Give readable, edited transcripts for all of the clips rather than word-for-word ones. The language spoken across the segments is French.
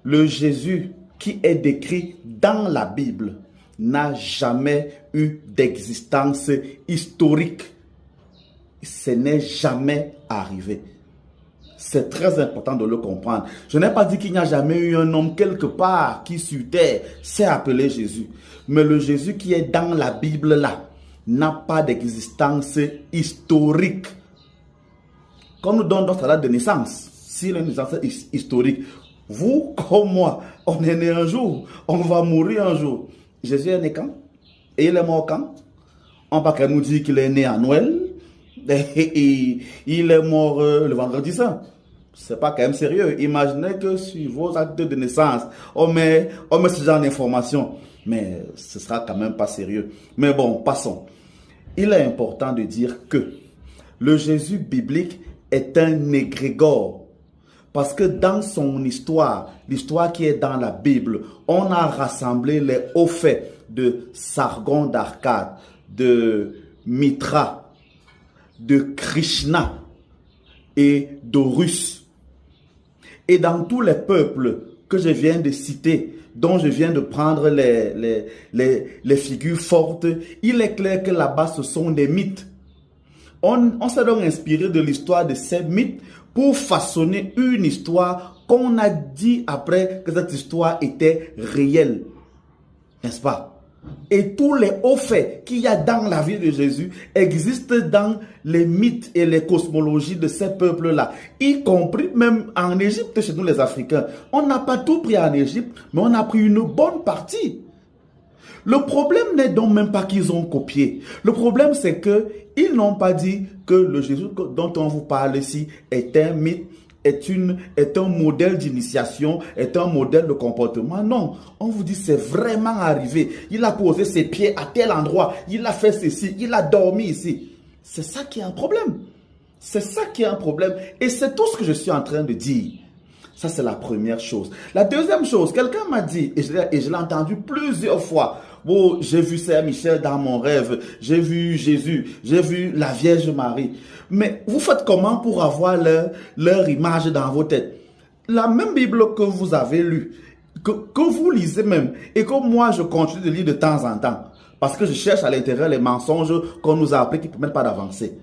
Le Jésus qui est décrit dans la Bible n'a jamais eu d'existence historique. Ce n'est jamais arrivé. C'est très important de le comprendre. Je n'ai pas dit qu'il n'y a jamais eu un homme quelque part qui sur terre s'est appelé Jésus. Mais le Jésus qui est dans la Bible là n'a pas d'existence historique. Quand nous donnons sa date de naissance, s'il a une naissance historique, vous comme moi, on est né un jour, on va mourir un jour. Jésus est né quand? Et il est mort quand? On va pas nous dire qu'il est né à Noël et il est mort le vendredi saint. C'est pas quand même sérieux. Imaginez que sur vos actes de naissance, on met ce genre d'informations. Mais ce sera quand même pas sérieux. Mais bon, passons. Il est important de dire que le Jésus biblique est un égrégore. Parce que dans son histoire, l'histoire qui est dans la Bible, on a rassemblé les hauts faits de Sargon d'Akkad, de Mithra, de Krishna et d'Horus. Et dans tous les peuples que je viens de citer, dont je viens de prendre les figures fortes, il est clair que là-bas, ce sont des mythes. On s'est donc inspiré de l'histoire de ces mythes pour façonner une histoire qu'on a dit après que cette histoire était réelle. N'est-ce pas? Et tous les hauts faits qu'il y a dans la vie de Jésus existent dans les mythes et les cosmologies de ces peuples-là, y compris même en Égypte, chez nous les Africains. On n'a pas tout pris en Égypte, mais on a pris une bonne partie. Le problème n'est donc même pas qu'ils ont copié. Le problème, c'est qu'ils n'ont pas dit que le Jésus dont on vous parle ici est un mythe, est un modèle d'initiation, est un modèle de comportement. Non, on vous dit c'est vraiment arrivé. Il a posé ses pieds à tel endroit, il a fait ceci, il a dormi ici. C'est ça qui est un problème. C'est ça qui est un problème. Et c'est tout ce que je suis en train de dire. Ça, c'est la première chose. La deuxième chose, quelqu'un m'a dit, et je l'ai entendu plusieurs fois, bon, j'ai vu Saint-Michel dans mon rêve, j'ai vu Jésus, j'ai vu la Vierge Marie. Mais vous faites comment pour avoir leur image dans vos têtes? La même Bible que vous avez lue, que vous lisez même, et que moi je continue de lire de temps en temps, parce que je cherche à l'intérieur les mensonges qu'on nous a appris qui ne permettent pas d'avancer.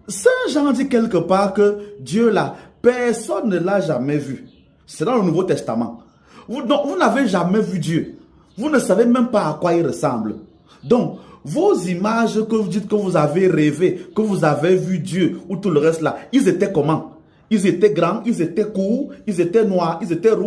Saint Jean dit quelque part que Dieu là, personne ne l'a jamais vu. C'est dans le Nouveau Testament. Vous n'avez jamais vu Dieu. Vous ne savez même pas à quoi il ressemble. Donc, vos images que vous dites que vous avez rêvé, que vous avez vu Dieu ou tout le reste là, ils étaient comment? Ils étaient grands, ils étaient courts, ils étaient noirs, ils étaient roux.